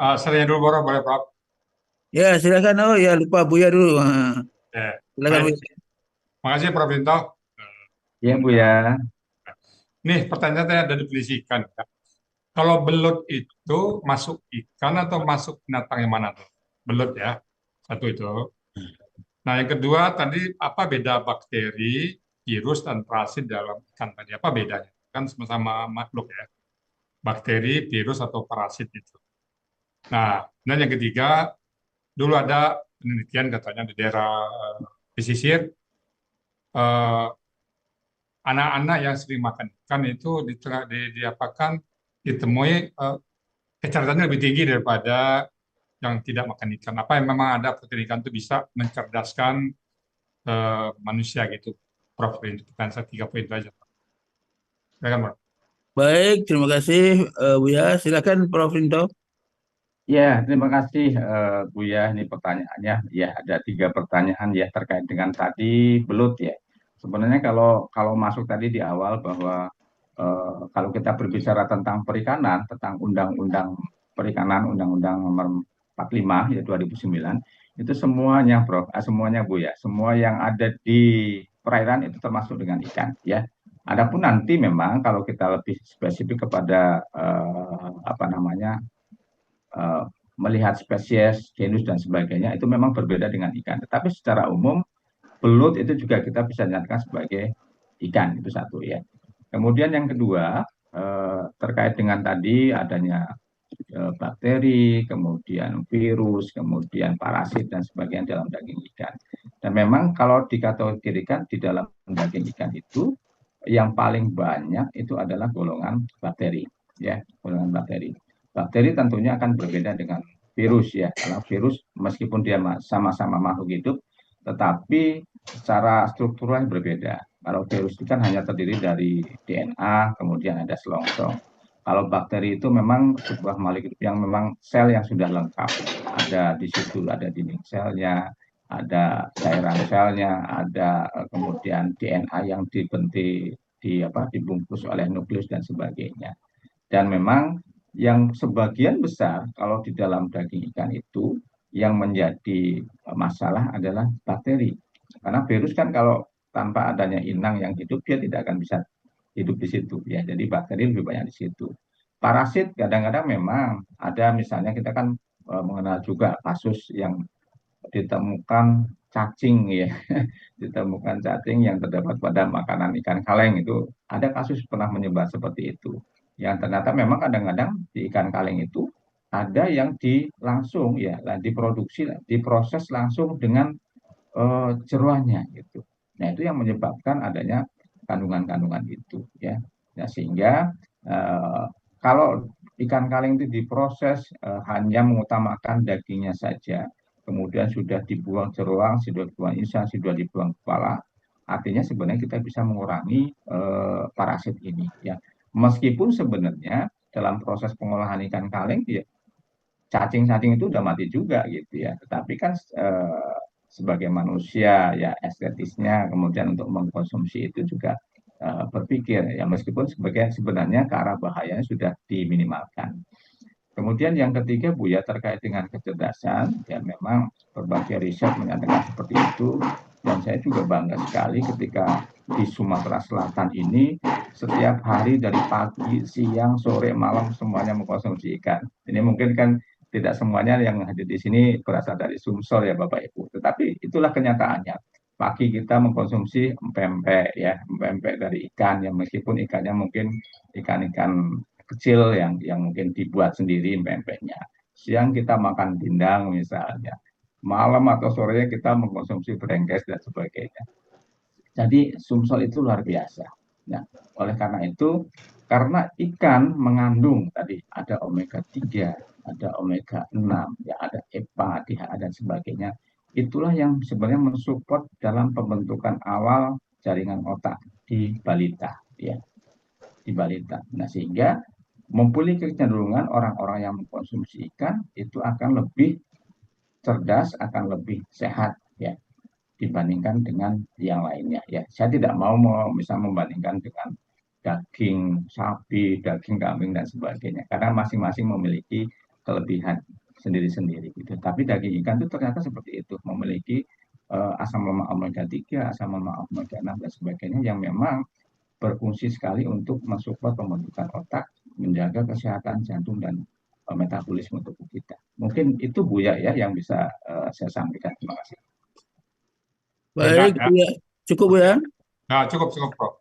Saya dulu, Bro, boleh, Prof? Ya, silakan. Oh ya, lupa Buya dulu. Ya, Silakan baik. Buya. Makasih, Prof. Vinto. Iya Bu ya. Nih, pertanyaannya ada definisikan. Ya. Kalau belut itu masuk ikan atau masuk binatang yang mana tuh? Belut ya, satu itu. Nah, yang kedua tadi apa beda bakteri, virus, dan parasit dalam ikan tadi? Apa bedanya? Kan sama-sama makhluk ya. Bakteri, virus, atau parasit itu. Nah, dan yang ketiga, dulu ada penelitian katanya di daerah pesisir, eh, anak-anak yang sering makan ikan itu diapakan ditemui kecerdasannya lebih tinggi daripada yang tidak makan ikan. Apa yang memang ada protein ikan itu bisa mencerdaskan manusia gitu, Prof. Untuk pertanyaan saya 3 poin itu aja. Silakan, Prof. Baik, terima kasih Buya. Silakan Prof Rinto. Ya, terima kasih Buya. Ini pertanyaannya. Ya, ada 3 pertanyaan ya terkait dengan tadi belut ya. Sebenarnya kalau kalau masuk tadi di awal bahwa kalau kita berbicara tentang perikanan, tentang Undang-Undang Perikanan, Undang-Undang Nomor 45 ya 2009, itu semuanya, Bro, semuanya Bu ya, semua yang ada di perairan itu termasuk dengan ikan ya. Adapun nanti memang kalau kita lebih spesifik kepada apa namanya eh, melihat spesies, genus dan sebagainya itu memang berbeda dengan ikan. Tetapi secara umum belut itu juga kita bisa nyatakan sebagai ikan itu satu ya. Kemudian yang kedua terkait dengan tadi adanya bakteri, kemudian virus, kemudian parasit dan sebagainya dalam daging ikan. Dan memang kalau dikategorikan di dalam daging ikan itu yang paling banyak itu adalah golongan bakteri, ya, golongan bakteri. Bakteri tentunya akan berbeda dengan virus ya, karena virus meskipun dia sama-sama makhluk hidup, tetapi secara struktural berbeda. Kalau virus itu kan hanya terdiri dari DNA, kemudian ada selongsong. Kalau bakteri itu memang sebuah makhluk hidup yang memang sel yang sudah lengkap. Ada di situ, ada dinding selnya, ada cairan selnya, ada kemudian DNA yang dibentuk dibungkus oleh nukleus dan sebagainya. Dan memang yang sebagian besar kalau di dalam daging ikan itu yang menjadi masalah adalah bakteri. Karena virus kan kalau tanpa adanya inang yang hidup dia tidak akan bisa hidup di situ ya. Jadi bakteri lebih banyak di situ. Parasit kadang-kadang memang ada, misalnya kita kan mengenal juga kasus yang ditemukan cacing ya, ditemukan cacing yang terdapat pada makanan ikan kaleng itu ada kasus pernah menyebar seperti itu. Yang ternyata memang kadang-kadang di ikan kaleng itu ada yang langsung ya diproduksi, diproses langsung dengan jeruannya gitu. Nah itu yang menyebabkan adanya kandungan-kandungan itu ya. Nah, sehingga eh, kalau ikan kaleng itu diproses hanya mengutamakan dagingnya saja, kemudian sudah dibuang jeruang, sudah dibuang insang, sudah dibuang kepala, artinya sebenarnya kita bisa mengurangi parasit ini ya. Meskipun sebenarnya dalam proses pengolahan ikan kaleng ya cacing-cacing itu udah mati juga gitu ya. Tetapi kan sebagai manusia ya estetisnya kemudian untuk mengkonsumsi itu juga berpikir ya meskipun sebenarnya ke arah bahayanya sudah diminimalkan. Kemudian yang ketiga Bu ya terkait dengan kecerdasan ya memang berbagai riset menyatakan seperti itu dan saya juga bangga sekali ketika di Sumatera Selatan ini setiap hari dari pagi, siang, sore, malam semuanya mengkonsumsi ikan. Ini mungkin kan tidak semuanya yang hadir di sini berasal dari Sumsel ya Bapak Ibu, tetapi itulah kenyataannya. Pagi kita mengkonsumsi empek ya, empek dari ikan yang meskipun ikannya mungkin ikan-ikan kecil yang mungkin dibuat sendiri pempeknya. Siang kita makan pindang misalnya. Malam atau sorenya kita mengkonsumsi brengkes dan sebagainya. Jadi sumsel itu luar biasa. Nah, oleh karena itu, karena ikan mengandung tadi ada omega 3, ada omega 6, ya ada EPA, DHA dan sebagainya. Itulah yang sebenarnya mensupport dalam pembentukan awal jaringan otak di balita, ya, di balita. Nah, sehingga mempunyai kecenderungan orang-orang yang mengkonsumsi ikan itu akan lebih cerdas, akan lebih sehat ya dibandingkan dengan yang lainnya ya. Saya tidak mau bisa membandingkan dengan daging sapi, daging kambing dan sebagainya karena masing-masing memiliki kelebihan. sendiri-sendiri gitu. Tapi daging ikan itu ternyata seperti itu, memiliki asam lemak omega 3, asam lemak omega 6 dan sebagainya yang memang berfungsi sekali untuk mensupport pembentukan otak, menjaga kesehatan jantung dan metabolisme tubuh kita. Mungkin itu Buya ya yang bisa saya sampaikan. Terima kasih. Banyak Baik, ya. ya. Cukup ya. Nah, cukup cukup Prof.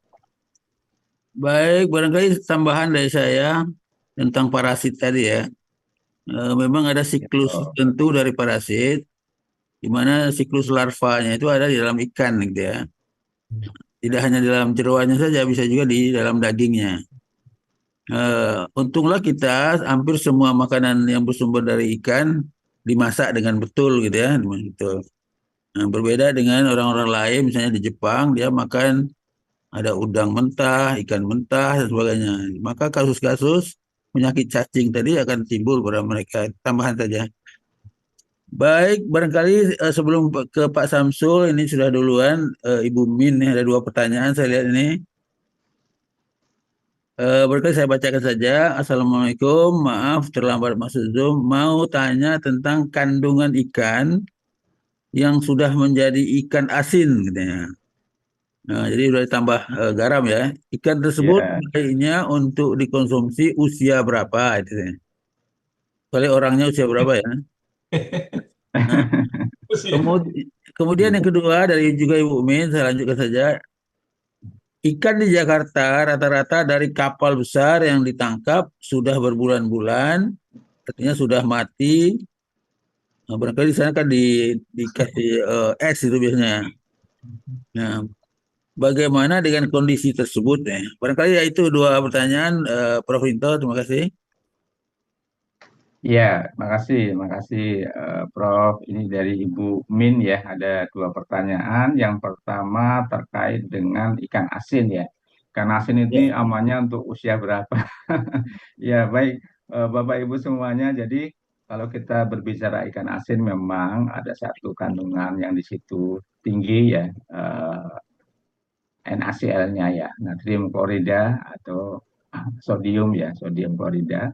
Baik, barangkali tambahan dari saya tentang parasit tadi ya. Memang ada Ya, siklus Prof. tertentu dari parasit, di mana siklus larvanya itu ada di dalam ikan gitu ya. Tidak hanya di dalam jeroannya saja, bisa juga di dalam dagingnya. Untunglah kita hampir semua makanan yang bersumber dari ikan dimasak dengan betul gitu ya, gitu. Nah, berbeda dengan orang-orang lain, misalnya di Jepang dia makan ada udang mentah, ikan mentah dan sebagainya. Maka kasus-kasus penyakit cacing tadi akan timbul pada mereka. Tambahan saja. Baik, barangkali sebelum ke Pak Samsul, ini sudah duluan Ibu Min, nih, ada dua pertanyaan saya lihat ini. Barangkali saya bacakan saja. Assalamualaikum, maaf terlambat masuk Zoom. Mau tanya tentang kandungan ikan yang sudah menjadi ikan asin, katanya. Nah, jadi sudah ditambah garam ya. Ikan tersebut Ya. baiknya untuk dikonsumsi usia berapa? Itu. Kali orangnya usia berapa ya? Nah, kemudian yang kedua dari juga Ibu Min, saya lanjutkan saja. Ikan di Jakarta rata-rata dari kapal besar yang ditangkap sudah berbulan-bulan, artinya sudah mati. Nah, barangkali di sana kan dikasih es itu biasanya. Nah, bagaimana dengan kondisi tersebut ya? Barangkali ya itu dua pertanyaan, Prof. Rinto, terima kasih. Ya, makasih, Prof. Ini dari Ibu Min ya, ada dua pertanyaan. Yang pertama terkait dengan ikan asin ya. Ikan asin ini Ya, amannya untuk usia berapa? Ya, baik, Bapak Ibu semuanya. Jadi kalau kita berbicara ikan asin memang ada satu kandungan yang di situ tinggi ya, NaCl-nya ya, natrium klorida atau sodium ya, sodium klorida.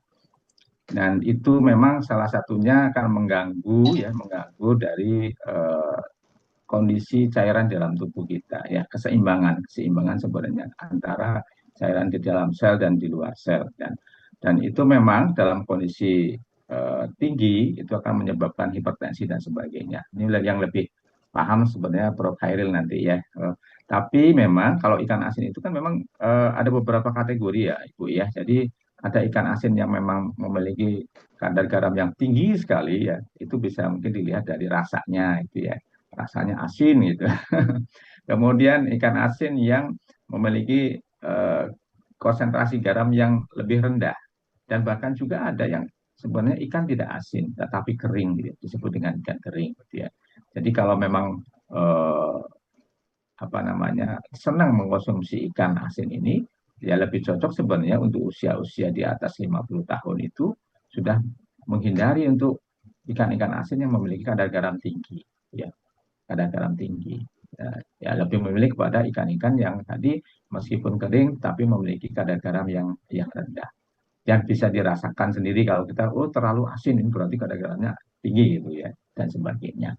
Dan itu memang salah satunya akan mengganggu dari kondisi cairan dalam tubuh kita ya, keseimbangan sebenarnya antara cairan di dalam sel dan di luar sel, dan itu memang dalam kondisi tinggi itu akan menyebabkan hipertensi dan sebagainya. Ini yang lebih paham sebenarnya Prof. Khairil nanti ya. Tapi memang kalau ikan asin itu kan memang ada beberapa kategori ya Ibu ya. Jadi ada ikan asin yang memang memiliki kadar garam yang tinggi sekali ya, itu bisa mungkin dilihat dari rasanya itu ya, rasanya asin gitu. Kemudian ikan asin yang memiliki konsentrasi garam yang lebih rendah, dan bahkan juga ada yang sebenarnya ikan tidak asin tetapi kering gitu, disebut dengan ikan kering gitu ya. Jadi kalau memang eh, apa namanya senang mengkonsumsi ikan asin ini, ya lebih cocok sebenarnya untuk usia-usia di atas 50 tahun itu sudah menghindari untuk ikan-ikan asin yang memiliki kadar garam tinggi ya, kadar garam tinggi ya, ya lebih memilih kepada ikan-ikan yang tadi meskipun kering tapi memiliki kadar garam yang rendah, yang bisa dirasakan sendiri kalau kita oh terlalu asin ini berarti kadar garamnya tinggi gitu ya, dan sebagainya.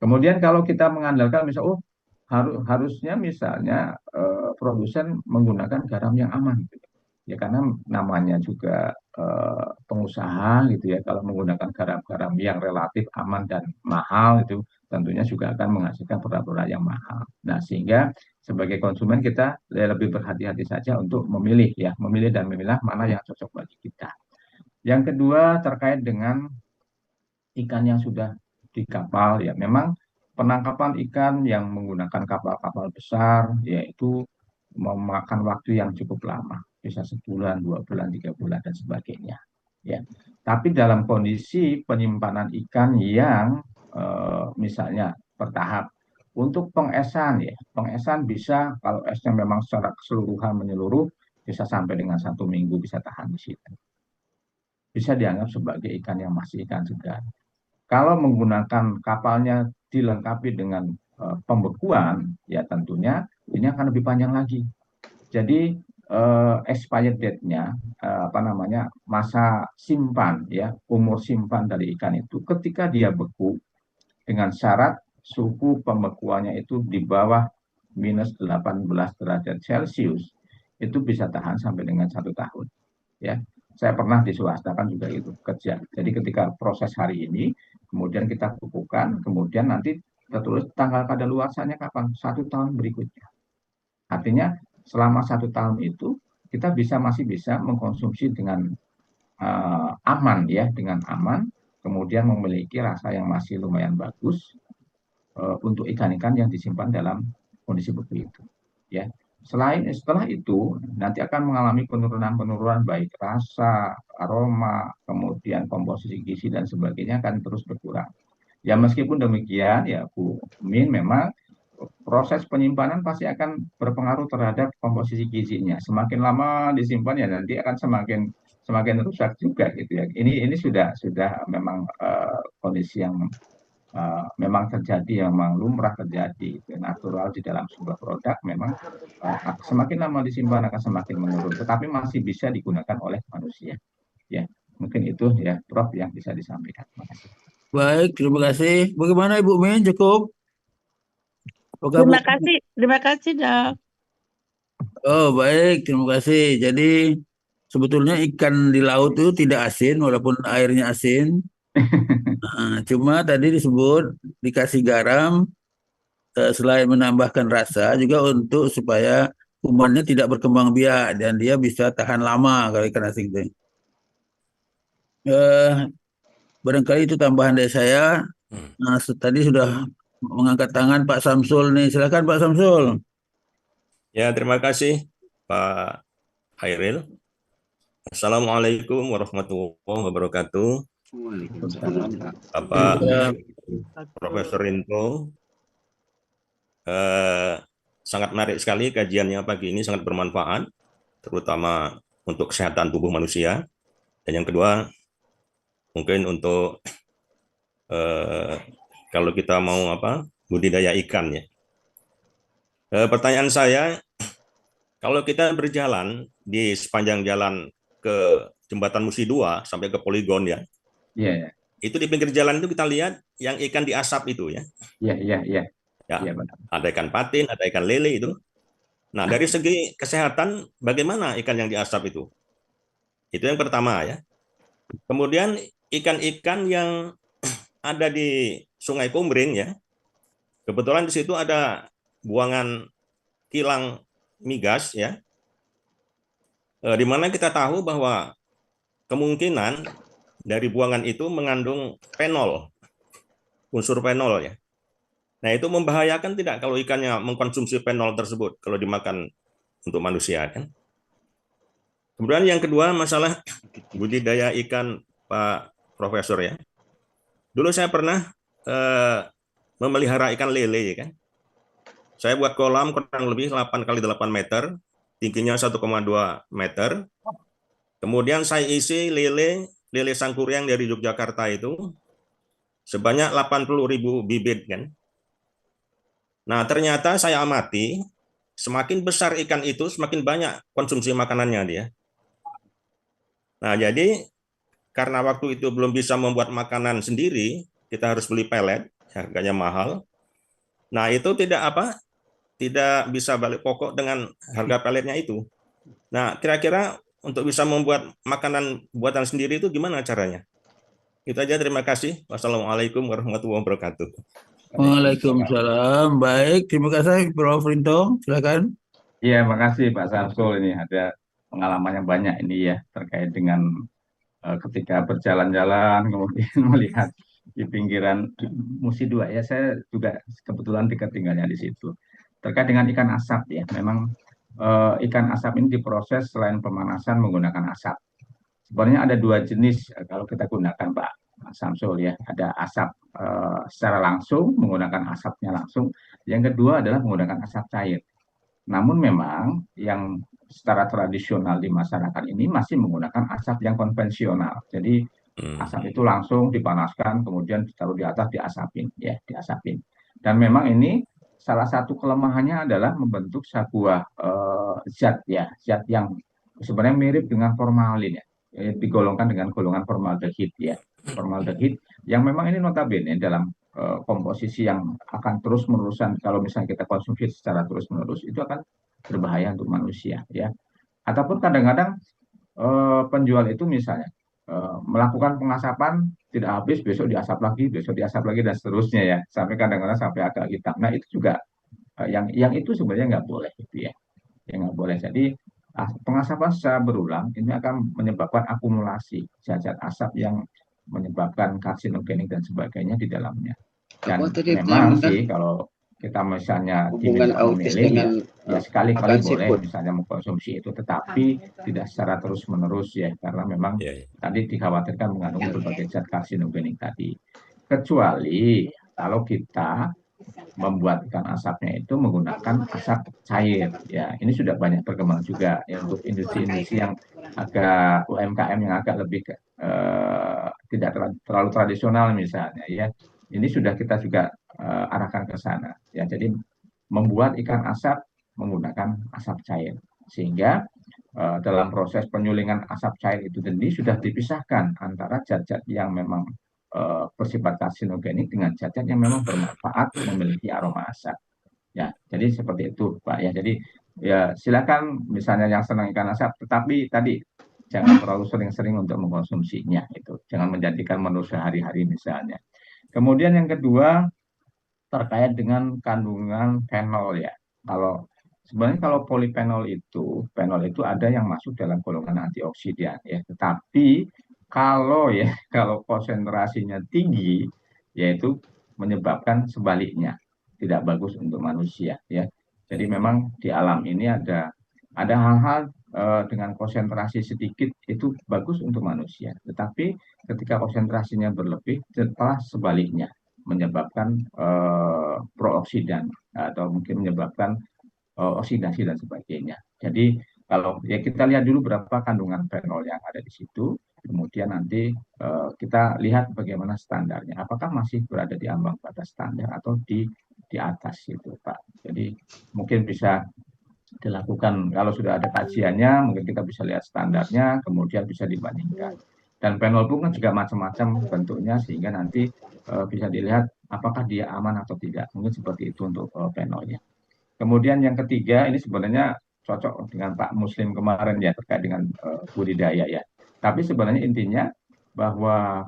Kemudian kalau kita mengandalkan misal oh harusnya misalnya produsen menggunakan garam yang aman gitu. Ya karena namanya juga pengusaha gitu ya, kalau menggunakan garam-garam yang relatif aman dan mahal itu tentunya juga akan menghasilkan produk-produk yang mahal. Nah, sehingga sebagai konsumen kita lebih berhati-hati saja untuk memilih ya, memilih dan memilah mana yang cocok bagi kita. Yang kedua terkait dengan ikan yang sudah di kapal ya, memang penangkapan ikan yang menggunakan kapal-kapal besar yaitu memakan waktu yang cukup lama, bisa sebulan, 2 bulan, 3 bulan dan sebagainya. Ya, tapi dalam kondisi penyimpanan ikan yang misalnya bertahap, untuk pengesan ya, pengesan bisa kalau esnya memang secara keseluruhan menyeluruh bisa sampai dengan 1 minggu bisa tahan di situ. Bisa dianggap sebagai ikan yang masih ikan segar. Kalau menggunakan kapalnya dilengkapi dengan pembekuan, ya tentunya ini akan lebih panjang lagi. Jadi expired date-nya, apa namanya, masa simpan ya, umur simpan dari ikan itu ketika dia beku dengan syarat suhu pembekuannya itu di bawah minus 18 derajat Celcius, itu bisa tahan sampai dengan 1 tahun. Ya, saya pernah di swasta kan juga itu kerja. Jadi ketika proses hari ini, kemudian kita bekukan, kemudian nanti tertulis tanggal kadaluarsanya kapan? 1 tahun berikutnya. Artinya selama 1 tahun itu kita masih bisa mengkonsumsi dengan aman ya, dengan aman, kemudian memiliki rasa yang masih lumayan bagus untuk ikan-ikan yang disimpan dalam kondisi beku itu. Ya, setelah itu nanti akan mengalami penurunan-penurunan baik rasa, aroma, kemudian komposisi gizi dan sebagainya akan terus berkurang. Ya meskipun demikian ya Bu Min, memang proses penyimpanan pasti akan berpengaruh terhadap komposisi gizinya. Semakin lama disimpan ya nanti akan semakin semakin rusak juga gitu ya. Ini sudah memang kondisi yang memang terjadi, yang memang lumrah terjadi, itu natural di dalam sebuah produk. Memang semakin lama disimpan akan semakin menurun, tetapi masih bisa digunakan oleh manusia. Ya, mungkin itu ya, Prof, yang bisa disampaikan. Terima kasih. Baik, terima kasih. Bagaimana Ibu Min? Cukup? Apakah Bu? Terima kasih dok. Oh, baik, terima kasih. Jadi sebetulnya ikan di laut itu tidak asin walaupun airnya asin. Cuma tadi disebut dikasih garam selain menambahkan rasa juga untuk supaya kumannya tidak berkembang biak dan dia bisa tahan lama kalau ikan asin itu. Eh, Barangkali itu tambahan dari saya. Nah, tadi sudah mengangkat tangan Pak Samsul nih. Silakan Pak Samsul. Ya, terima kasih Pak Hairil. Assalamualaikum warahmatullahi wabarakatuh. Bapak Ya, Profesor Rinto, sangat menarik sekali kajiannya pagi ini, sangat bermanfaat, terutama untuk kesehatan tubuh manusia. Dan yang kedua, mungkin untuk kalau kita mau budidaya ikan ya. Pertanyaan saya, kalau kita berjalan di sepanjang jalan ke Jembatan Musi 2 sampai ke Poligon ya, Iya, itu di pinggir jalan itu kita lihat yang ikan diasap itu ya. iya. Ya, Iya benar. ada ikan patin, ada ikan lele itu. Nah, dari segi kesehatan, bagaimana ikan yang diasap itu? Itu yang pertama ya. Kemudian ikan-ikan yang ada di Sungai Kumring ya, kebetulan di situ ada buangan kilang migas ya, di mana kita tahu bahwa kemungkinan dari buangan itu mengandung fenol, unsur fenol ya. Nah, itu membahayakan tidak kalau ikannya mengkonsumsi fenol tersebut kalau dimakan untuk manusia kan? Kemudian yang kedua, masalah budidaya ikan, Pak Profesor ya. Dulu saya pernah memelihara ikan lele ya kan. Saya buat kolam kurang lebih 8 kali 8 meter, tingginya 1,2 meter. Kemudian saya isi lele sangkuriang dari Yogyakarta itu sebanyak 80.000 bibit kan. Nah, ternyata saya amati, semakin besar ikan itu, semakin banyak konsumsi makanannya dia. Nah, jadi karena waktu itu belum bisa membuat makanan sendiri, kita harus beli pelet, harganya mahal. Nah, itu tidak bisa balik pokok dengan harga peletnya itu. Nah, kira-kira untuk bisa membuat makanan buatan sendiri itu gimana caranya? Itu aja, terima kasih. Wassalamualaikum warahmatullahi wabarakatuh. Waalaikumsalam. Baik, terima kasih Prof. Rinto. Silakan. Iya, makasih Pak Samsul. Ini ada pengalaman yang banyak ini ya terkait dengan ketika berjalan-jalan kemudian melihat di pinggiran Musi 2 ya, saya juga kebetulan dekat tinggalnya di situ. Terkait dengan ikan asap ya, memang ikan asap ini diproses selain pemanasan menggunakan asap. Sebenarnya ada dua jenis kalau kita gunakan Pak Samsul ya, ada asap secara langsung menggunakan asapnya langsung. Yang kedua adalah menggunakan asap cair. Namun memang yang secara tradisional di masyarakat ini masih menggunakan asap yang konvensional. Jadi asap itu langsung dipanaskan, kemudian ditaruh di atas, diasapin, ya, diasapin. Dan memang ini salah satu kelemahannya adalah membentuk sebuah zat yang sebenarnya mirip dengan formalin ya, digolongkan dengan golongan formaldehid ya, formaldehid yang memang ini notabene dalam komposisi yang akan terus menerusan kalau misalnya kita konsumsi secara terus menerus itu akan berbahaya untuk manusia ya. Ataupun kadang-kadang penjual itu misalnya melakukan pengasapan tidak habis, besok diasap lagi dan seterusnya ya, sampai kadang-kadang sampai agak hitam. Nah itu juga yang itu sebenarnya nggak boleh gitu ya, yang nggak boleh. Jadi pengasapan secara berulang ini akan menyebabkan akumulasi zat-zat asap yang menyebabkan karsinogenik dan sebagainya di dalamnya. Dan Apa tadi memang pertanyaan Anda? sih kalau kita misalnya Hubungan diminta autis memilih ya, dengan sekali-kali makan boleh seafood. misalnya mengkonsumsi itu, tetapi tidak secara terus-menerus ya, karena memang Ya, ya. tadi dikhawatirkan mengandung berbagai zat karsinogenik tadi. Kecuali kalau kita membuat ikan asapnya itu menggunakan asap cair ya, ini sudah banyak berkembang juga ya untuk industri-industri yang agak UMKM yang agak lebih tidak terlalu tradisional misalnya ya, ini sudah kita juga arahkan ke sana ya. Jadi membuat ikan asap menggunakan asap cair sehingga dalam proses penyulingan asap cair itu sendiri sudah dipisahkan antara zat-zat yang memang bersifat karsinogenik dengan zat-zat yang memang bermanfaat memiliki aroma asap. Ya, jadi seperti itu, Pak. Ya, jadi ya silakan misalnya yang senang ikan asap, tetapi tadi jangan terlalu sering-sering untuk mengkonsumsinya itu. Jangan menjadikan menu sehari-hari misalnya. Kemudian yang kedua terkait dengan kandungan fenol ya. Kalau sebenarnya kalau fenol itu ada yang masuk dalam golongan antioksidan ya. Tetapi kalau ya kalau konsentrasinya tinggi yaitu menyebabkan sebaliknya tidak bagus untuk manusia ya. Jadi memang di alam ini ada hal-hal dengan konsentrasi sedikit itu bagus untuk manusia. Tetapi ketika konsentrasinya berlebih, setelah sebaliknya menyebabkan prooksidan atau mungkin menyebabkan oksidasi dan sebagainya. Jadi kalau ya kita lihat dulu berapa kandungan fenol yang ada di situ, kemudian nanti kita lihat bagaimana standarnya, apakah masih berada di ambang batas standar atau di atas itu, Pak. Jadi mungkin bisa dilakukan kalau sudah ada kajiannya, mungkin kita bisa lihat standarnya, kemudian bisa dibandingkan. Dan fenol pun kan juga macam-macam bentuknya sehingga nanti bisa dilihat apakah dia aman atau tidak. Mungkin seperti itu untuk fenolnya. Kemudian yang ketiga ini sebenarnya cocok dengan Pak Muslim kemarin ya terkait dengan budidaya ya. Tapi sebenarnya intinya bahwa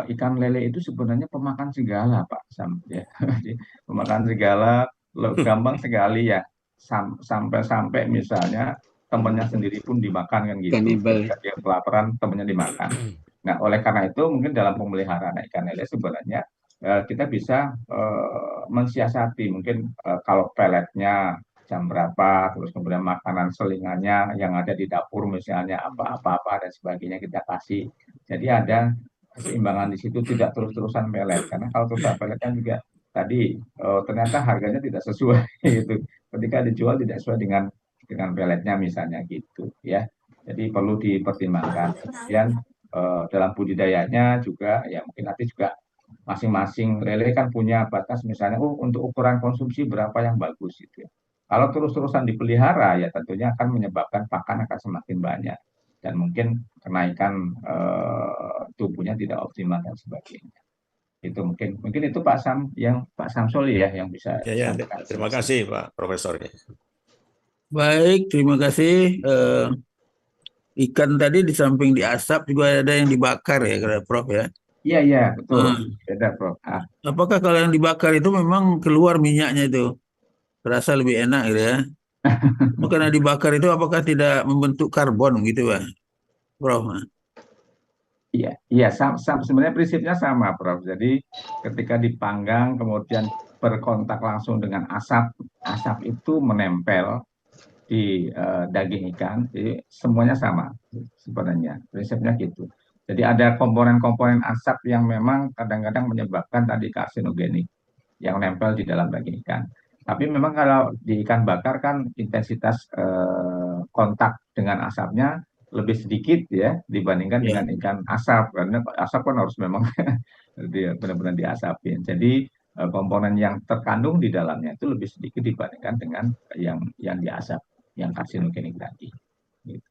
ikan lele itu sebenarnya pemakan segala Pak Sam ya. Pemakan segala, gampang sekali ya. Sampai-sampai misalnya temannya sendiri pun dimakan kan gitu. Kanibal. Ketika dia kelaparan temannya dimakan. Nah oleh karena itu mungkin dalam pemeliharaan ikan lele sebenarnya kita bisa mensiasati mungkin kalau peletnya jam berapa, terus kemudian makanan selingannya yang ada di dapur misalnya apa-apa dan sebagainya kita kasih. Jadi ada keseimbangan di situ, tidak terus-terusan pelet. Karena kalau terus pelet kan juga tadi ternyata harganya tidak sesuai gitu. Ketika dijual tidak sesuai dengan peletnya misalnya gitu ya. Jadi perlu dipertimbangkan. Kemudian dalam budidayanya juga ya mungkin nanti juga masing-masing lele kan punya batas misalnya untuk ukuran konsumsi berapa yang bagus gitu ya. Kalau terus-terusan dipelihara ya tentunya akan menyebabkan pakan akan semakin banyak dan mungkin kenaikan tubuhnya tidak optimal dan sebagainya. Itu mungkin itu Pak Samsul ya yang bisa Ya, ya. sampaikan. Terima kasih Pak Profesor. Baik, terima kasih. Ikan tadi di samping diasap juga ada yang dibakar ya, kata Prof ya. Iya betul. Nah, Beda Prof. apakah kalau yang dibakar itu memang keluar minyaknya itu terasa lebih enak gitu ya? Karena dibakar itu apakah tidak membentuk karbon gitu Pak, Prof? Iya, sebenarnya prinsipnya sama, Prof. Jadi ketika dipanggang kemudian berkontak langsung dengan asap, asap itu menempel di daging ikan, jadi semuanya sama sebenarnya. Prinsipnya gitu. Jadi ada komponen-komponen asap yang memang kadang-kadang menyebabkan tadi karsinogenik yang nempel di dalam daging ikan. Tapi memang kalau di ikan bakar kan intensitas kontak dengan asapnya lebih sedikit ya dibandingkan dengan ikan asap karena asap kan harus memang dia benar-benar diasapin. Jadi komponen yang terkandung di dalamnya itu lebih sedikit dibandingkan dengan yang diasap, yang karsinogenik tadi. Gitu.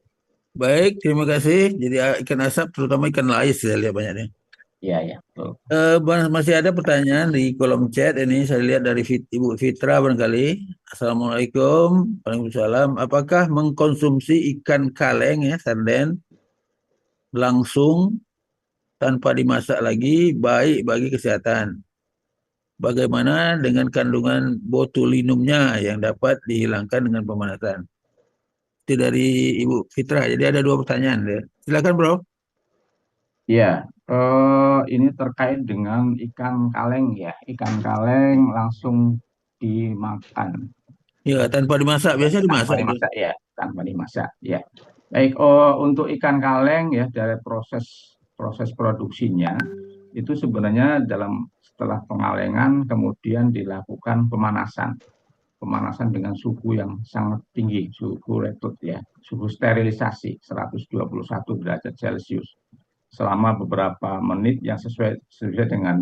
Baik, terima kasih. Jadi ikan asap, terutama ikan lais saya lihat banyaknya. Iya, betul. Masih ada pertanyaan di kolom chat ini. Saya lihat dari Ibu Fitra barangkali. Assalamualaikum. Waalaikumsalam. Apakah mengkonsumsi ikan kaleng ya, sarden, langsung tanpa dimasak lagi baik bagi kesehatan? Bagaimana dengan kandungan botulinumnya yang dapat dihilangkan dengan pemanasan? Itu dari Ibu Fitra. Jadi ada dua pertanyaan. Silakan, Bro. Iya, ini terkait dengan ikan kaleng ya. Ikan kaleng langsung dimakan. Ya, tanpa dimasak. Biasanya Tanpa dimasak. dimasak ya, tanpa dimasak ya. Baik, untuk ikan kaleng ya dari proses produksinya itu sebenarnya setelah pengalengan kemudian dilakukan pemanasan dengan suhu yang sangat tinggi, suhu retut ya, suhu sterilisasi 121 derajat Celcius selama beberapa menit yang sesuai dengan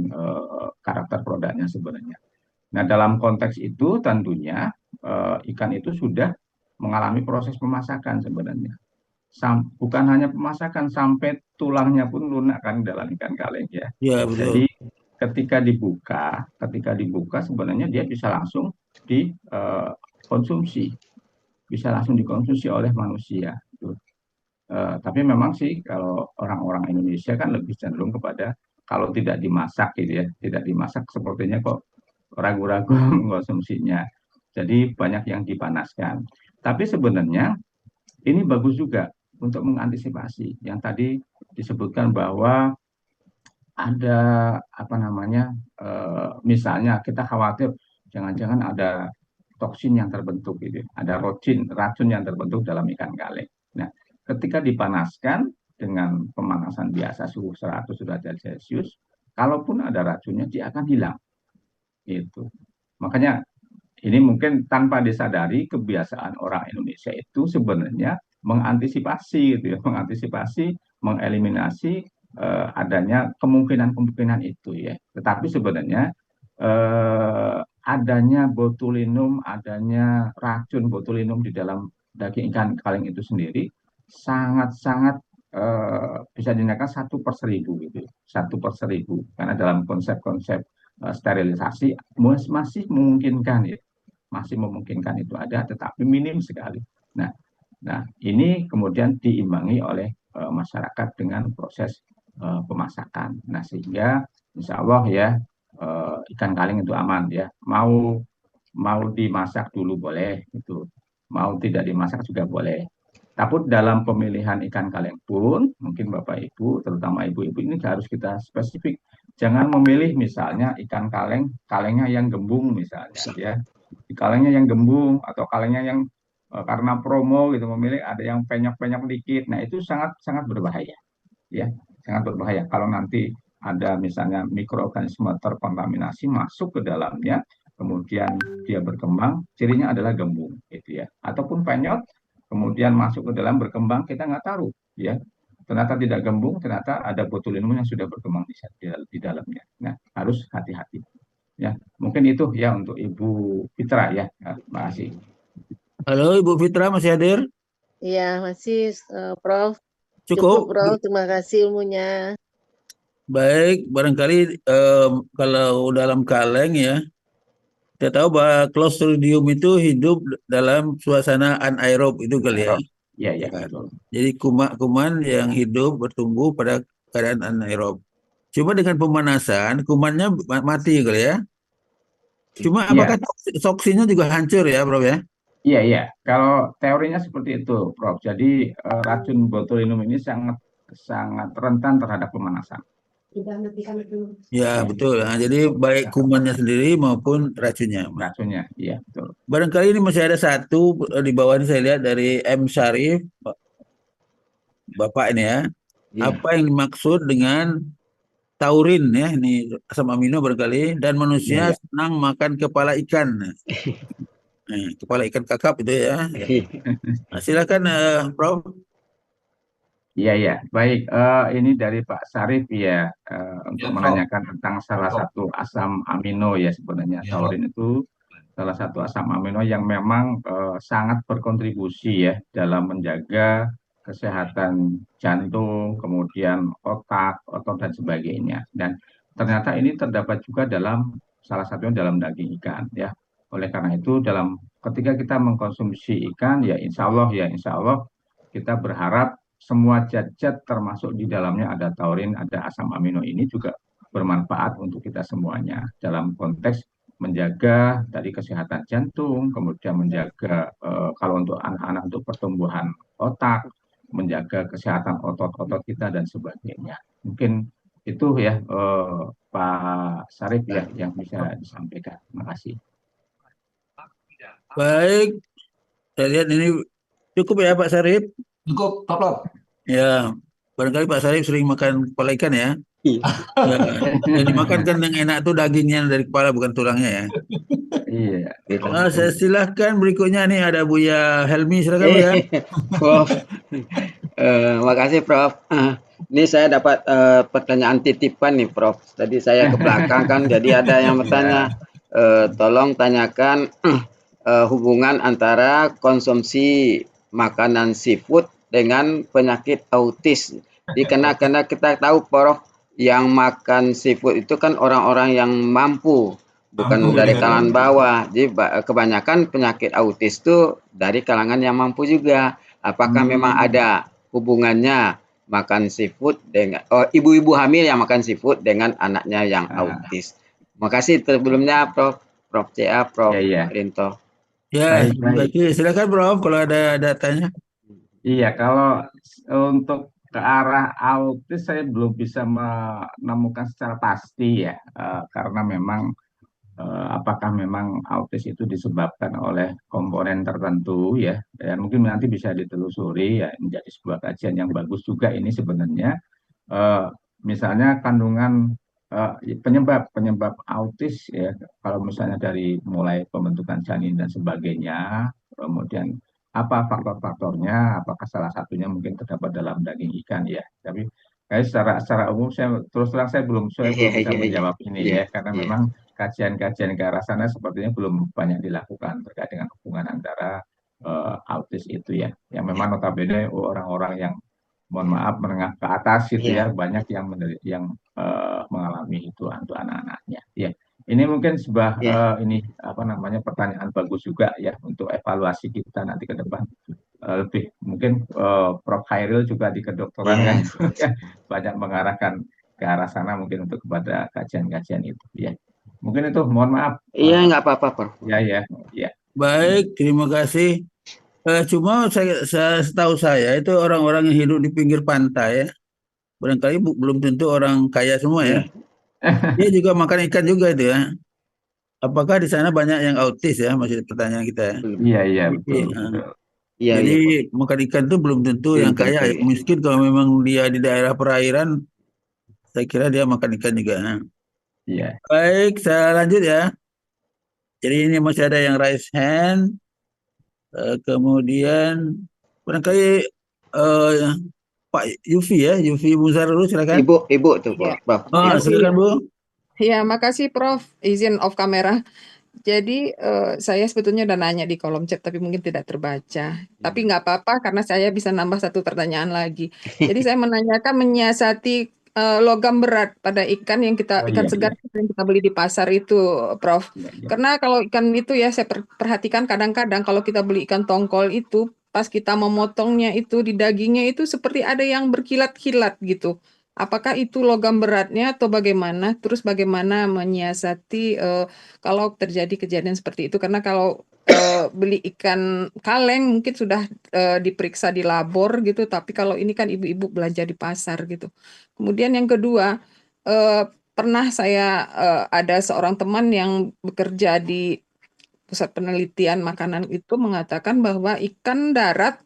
karakter produknya sebenarnya. Nah, dalam konteks itu tentunya ikan itu sudah mengalami proses pemasakan sebenarnya. Bukan hanya pemasakan, sampai tulangnya pun lunak kan dalam ikan kaleng ya. Ya, betul. Jadi ketika dibuka sebenarnya dia bisa langsung dikonsumsi, bisa langsung dikonsumsi oleh manusia. Tapi memang sih kalau orang-orang Indonesia kan lebih cenderung kepada kalau tidak dimasak gitu ya, tidak dimasak sepertinya kok ragu-ragu mengkonsumsinya. Jadi banyak yang dipanaskan. Tapi sebenarnya ini bagus juga untuk mengantisipasi yang tadi disebutkan bahwa ada apa namanya, misalnya kita khawatir jangan-jangan ada toksin yang terbentuk gitu, ada racun yang terbentuk dalam ikan kaleng. Nah, ketika dipanaskan dengan pemanasan biasa suhu 100 derajat Celcius, kalaupun ada racunnya dia akan hilang. Itu. Makanya ini mungkin tanpa disadari kebiasaan orang Indonesia itu sebenarnya mengantisipasi gitu ya, mengeliminasi adanya kemungkinan-kemungkinan itu ya. Tetapi sebenarnya adanya botulinum, adanya racun botulinum di dalam daging ikan kaleng itu sendiri sangat-sangat bisa dinaikkan 1/1000 gitu, 1/1000 karena dalam konsep-konsep sterilisasi masih memungkinkan ya, masih memungkinkan itu ada, tetapi minim sekali. Nah, ini kemudian diimbangi oleh masyarakat dengan proses pemasakan. Nah, sehingga insya Allah ya ikan kaleng itu aman ya. Mau dimasak dulu boleh, itu. Mau tidak dimasak juga boleh. Tapi dalam pemilihan ikan kaleng pun, mungkin Bapak Ibu, terutama Ibu-Ibu ini harus kita spesifik. Jangan memilih misalnya ikan kalengnya yang gembung misalnya ya. Kalengnya yang gembung atau kalengnya yang karena promo gitu memilih ada yang penyok-penyok dikit. Nah, itu sangat sangat berbahaya ya. Sangat berbahaya kalau nanti ada misalnya mikroorganisme terkontaminasi masuk ke dalamnya, kemudian dia berkembang, cirinya adalah gembung gitu ya. Ataupun penyot kemudian masuk ke dalam berkembang, kita nggak tahu ya, ternyata tidak gembung, ternyata ada botulinum yang sudah berkembang di dalamnya. Nah, harus hati-hati ya. Mungkin itu ya untuk Ibu Fitra ya. Terima kasih. Halo, Ibu Fitra masih hadir? Iya, masih Prof. Cukup. Prof. Terima kasih ilmunya. Baik, barangkali kalau dalam kaleng ya, kita tahu bahwa Clostridium itu hidup dalam suasana anaerob itu kali ya. Iya, betul. Jadi kuman yang hidup bertumbuh pada keadaan anaerob. Cuma dengan pemanasan kumannya mati kali ya. Cuma apakah toksinnya juga hancur ya, Prof ya? Iya. Kalau teorinya seperti itu, Prof. Jadi racun botulinum ini sangat sangat rentan terhadap pemanasan. Ya, betul. Nah, jadi baik kumannya sendiri maupun racunnya. Racunnya, iya betul. Barangkali ini masih ada satu di bawah ini saya lihat dari M. Syarif, Bapak ini ya. Apa yang dimaksud dengan taurin ya, ini asam amino barangkali, dan manusia senang makan kepala ikan. Kepala ikan kakap itu ya. Nah, silakan Prof. Iya, ya. Baik, ini dari Pak Sarif ya, untuk Ya, Prof. menanyakan tentang salah satu asam amino ya sebenarnya. Ya, Taurin itu salah satu asam amino yang memang sangat berkontribusi ya dalam menjaga kesehatan jantung, kemudian otak, otot dan sebagainya. Dan ternyata ini terdapat juga dalam salah satunya dalam daging ikan ya. Oleh karena itu ketika kita mengkonsumsi ikan ya insya Allah kita berharap semua zat-zat termasuk di dalamnya ada taurin, ada asam amino ini juga bermanfaat untuk kita semuanya dalam konteks menjaga tadi kesehatan jantung, kemudian menjaga kalau untuk anak-anak untuk pertumbuhan otak, menjaga kesehatan otot-otot kita dan sebagainya. Mungkin itu ya Pak Sarif ya yang bisa disampaikan. Terima kasih. Baik, saya lihat ini cukup ya Pak Sarip. Cukup, Prof. Ya, barangkali Pak Sarip sering makan kepala ikan ya. Iya. Ya, yang dimakan kan yang enak tuh dagingnya dari kepala bukan tulangnya ya. Iya. Gitu. Saya silahkan berikutnya nih ada Buya Helmi, silakan Buya. Prof. Makasih Prof. Ini saya dapat pertanyaan titipan nih Prof. Tadi saya ke belakang kan, jadi ada yang bertanya, tolong tanyakan hubungan antara konsumsi makanan seafood dengan penyakit autis. Jadi karena kita tahu Prof, yang makan seafood itu kan orang-orang yang mampu, bukan Mampu, dari ya. kalangan bawah. Jadi kebanyakan penyakit autis itu dari kalangan yang mampu juga. Apakah memang ada hubungannya makan seafood dengan ibu-ibu hamil yang makan seafood dengan anaknya yang autis? Makasih sebelumnya Prof. Prof. CA, Prof. Iya, iya. Rinto. Ya, Baik, terima baik. kasih. Silakan Prof kalau ada datanya. Iya, kalau untuk ke arah autis saya belum bisa menemukan secara pasti ya, karena memang apakah memang autis itu disebabkan oleh komponen tertentu ya, dan mungkin nanti bisa ditelusuri ya menjadi sebuah kajian yang bagus juga ini sebenarnya. Eh, Misalnya kandungan penyebab penyebab autis ya, kalau misalnya dari mulai pembentukan janin dan sebagainya, kemudian apa faktor-faktornya, apakah salah satunya mungkin terdapat dalam daging ikan ya. Tapi secara umum saya belum bisa menjawab ini Iya, ya, karena iya. memang kajian-kajian ke arah sana sepertinya belum banyak dilakukan terkait dengan hubungan antara autis itu ya. Yang memang notabene orang-orang yang mohon maaf menengah ke atas gitu Iya. ya, banyak yang mengalami itu untuk anak-anaknya ya. Ini mungkin sebuah Iya. ini apa namanya pertanyaan bagus juga ya untuk evaluasi kita nanti ke depan. Lebih mungkin Prof Khairil juga di kedokteran kan Yes. ya, banyak mengarahkan ke arah sana mungkin untuk kepada kajian-kajian itu ya. Mungkin itu mohon maaf. Iya, nggak apa-apa, Prof. Ya, ya, ya. Baik, terima kasih. Cuma setahu saya itu orang-orang yang hidup di pinggir pantai ya, barangkali belum tentu orang kaya semua ya. Iya. Dia juga makan ikan juga itu ya. Apakah di sana banyak yang autis ya? Masih pertanyaan kita ya. Belum. Iya, iya, Jadi, betul, betul. Iya, jadi iya, Prof. makan ikan itu belum tentu Belum yang kaya, tentu yang ya. miskin kalau memang dia di daerah perairan, saya kira dia makan ikan juga. Iya. Baik, saya lanjut ya. Jadi ini masih ada yang raise hand, kemudian barangkali eh, Pak Yufi ya, Yufi Muzar dulu silakan. Ibu tuh, Ya, Prof. Oh, Ibu. silakan Bu. ya, makasih Prof. Izin off kamera. Jadi saya sebetulnya udah nanya di kolom chat tapi mungkin tidak terbaca. Tapi nggak apa-apa karena saya bisa nambah satu pertanyaan lagi. Jadi saya menanyakan menyiasati logam berat pada ikan yang Oh, ikan iya, segar iya. yang kita beli di pasar itu, Prof. Iya, iya. Karena kalau ikan itu ya saya perhatikan kadang-kadang kalau kita beli ikan tongkol itu pas kita memotongnya itu di dagingnya itu seperti ada yang berkilat-kilat gitu. Apakah itu logam beratnya atau bagaimana? Terus bagaimana menyiasati kalau terjadi kejadian seperti itu? Karena kalau beli ikan kaleng mungkin sudah diperiksa di labor gitu, tapi kalau ini kan ibu-ibu belanja di pasar gitu. Kemudian yang kedua, eh, pernah saya ada seorang teman yang bekerja di pusat penelitian makanan itu mengatakan bahwa ikan darat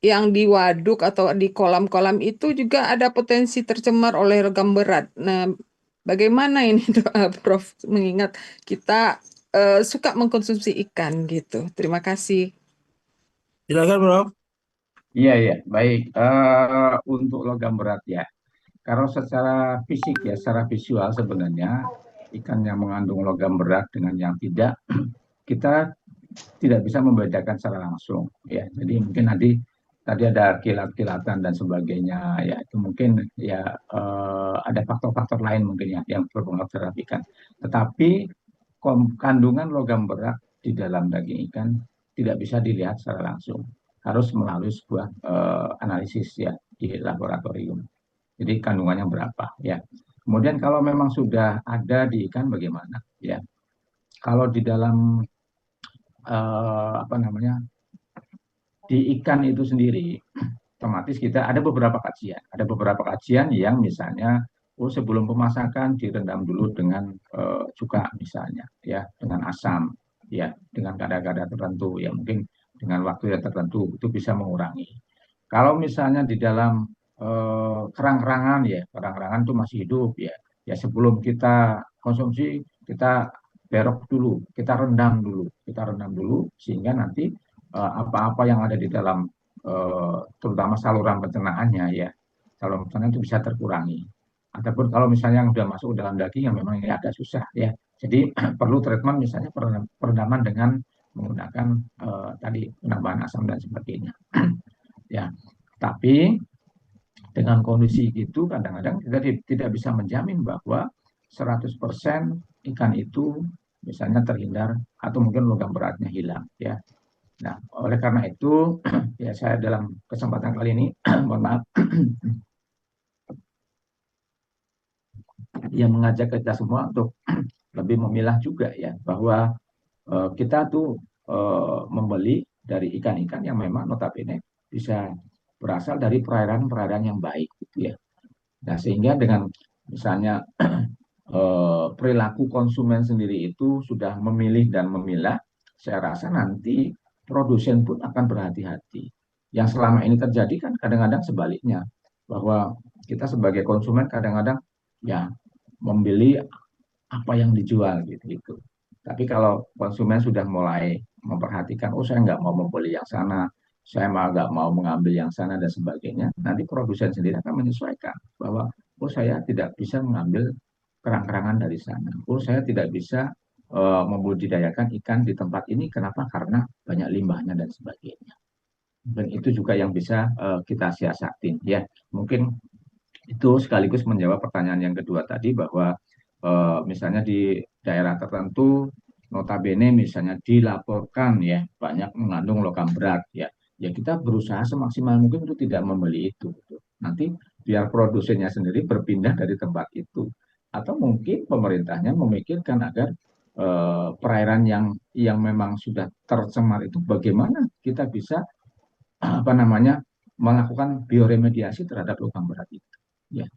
yang di waduk atau di kolam-kolam itu juga ada potensi tercemar oleh logam berat. Nah, bagaimana ini Prof? Mengingat kita suka mengkonsumsi ikan gitu. Terima kasih. Silakan Prof. Iya, iya, baik. Untuk logam berat ya, kalau secara fisik ya, secara visual sebenarnya ikan yang mengandung logam berat dengan yang tidak, kita tidak bisa membedakan secara langsung ya. Jadi mungkin nanti tadi ada kilat-kilatan dan sebagainya ya, itu mungkin ya ada faktor-faktor lain mungkin ya yang berpengaruh terhadap ikan. Tetapi kandungan logam berat di dalam daging ikan tidak bisa dilihat secara langsung, harus melalui sebuah analisis ya di laboratorium. Jadi kandungannya berapa ya. Kemudian kalau memang sudah ada di ikan bagaimana ya. Kalau di dalam apa namanya, di ikan itu sendiri otomatis kita ada beberapa kajian. Ada beberapa kajian yang misalnya sebelum pemasakan direndam dulu dengan cuka misalnya ya, dengan asam ya, dengan kadar-kadar tertentu ya, mungkin dengan waktu yang tertentu itu bisa mengurangi. Kalau misalnya di dalam kerang-kerangan ya, kerang-kerangan itu masih hidup ya, ya sebelum kita konsumsi kita berok dulu, kita rendam dulu sehingga nanti apa-apa yang ada di dalam terutama saluran pencernaannya ya, saluran pencernaan itu bisa terkurangi. Ataupun kalau misalnya yang sudah masuk ke dalam daging yang memang ini agak susah ya, jadi perlu treatment misalnya perendaman dengan menggunakan tadi penambahan asam dan sebagainya. Ya, tapi dengan kondisi itu kadang-kadang kita tidak bisa menjamin bahwa 100% ikan itu misalnya terhindar atau mungkin logam beratnya hilang ya. Nah, oleh karena itu ya saya dalam kesempatan kali ini mohon maaf yang mengajak kita semua untuk lebih memilah juga ya, bahwa kita tuh membeli dari ikan-ikan yang memang notabene bisa berasal dari perairan-perairan yang baik gitu ya. Nah, sehingga dengan misalnya perilaku konsumen sendiri itu sudah memilih dan memilah, saya rasa nanti produsen pun akan berhati-hati. Yang selama ini terjadi kan kadang-kadang sebaliknya, bahwa kita sebagai konsumen kadang-kadang ya membeli apa yang dijual gitu. Tapi kalau konsumen sudah mulai memperhatikan, oh saya nggak mau membeli yang sana, saya nggak mau mengambil yang sana dan sebagainya, nanti produsen sendiri akan menyesuaikan bahwa oh saya tidak bisa mengambil kerang-kerangan dari sana, oh saya tidak bisa membudidayakan ikan di tempat ini, kenapa? Karena banyak limbahnya dan sebagainya. Dan itu juga yang bisa kita siasatin ya. Mungkin itu sekaligus menjawab pertanyaan yang kedua tadi bahwa misalnya di daerah tertentu notabene misalnya dilaporkan ya banyak mengandung logam berat ya, ya kita berusaha semaksimal mungkin untuk tidak membeli itu gitu. Nanti biar produsennya sendiri berpindah dari tempat itu, atau mungkin pemerintahnya memikirkan agar perairan yang memang sudah tercemar itu bagaimana kita bisa apa namanya melakukan bioremediasi terhadap logam berat itu ya.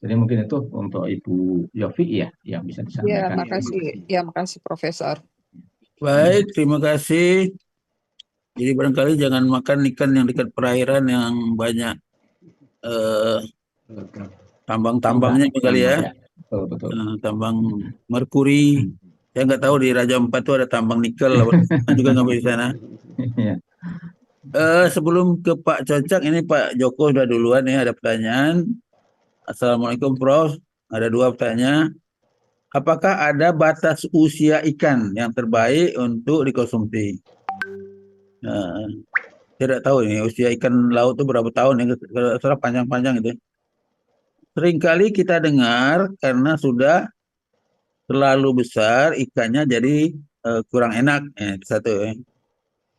Jadi mungkin itu untuk Ibu Yofi ya yang bisa Ya, disampaikan. makasih. Ya, makasih Profesor. Baik, terima kasih. Jadi barangkali jangan makan ikan yang dekat perairan yang banyak eh, tambang-tambangnya kali ya. Ya, betul, betul. Tambang merkuri. Saya nggak tahu di Raja Ampat itu ada tambang nikel, juga nggak di sana. Ya. Sebelum ke Pak Cocak, ini Pak Joko sudah duluan ya, ada pertanyaan. Assalamualaikum Prof. Ada 2 pertanyaan. Apakah ada batas usia ikan yang terbaik untuk dikonsumsi? Tidak tahu ini usia ikan laut itu berapa tahun ya, kalau panjang-panjang itu. Seringkali kita dengar karena sudah terlalu besar ikannya jadi kurang enak. Itu satu ya.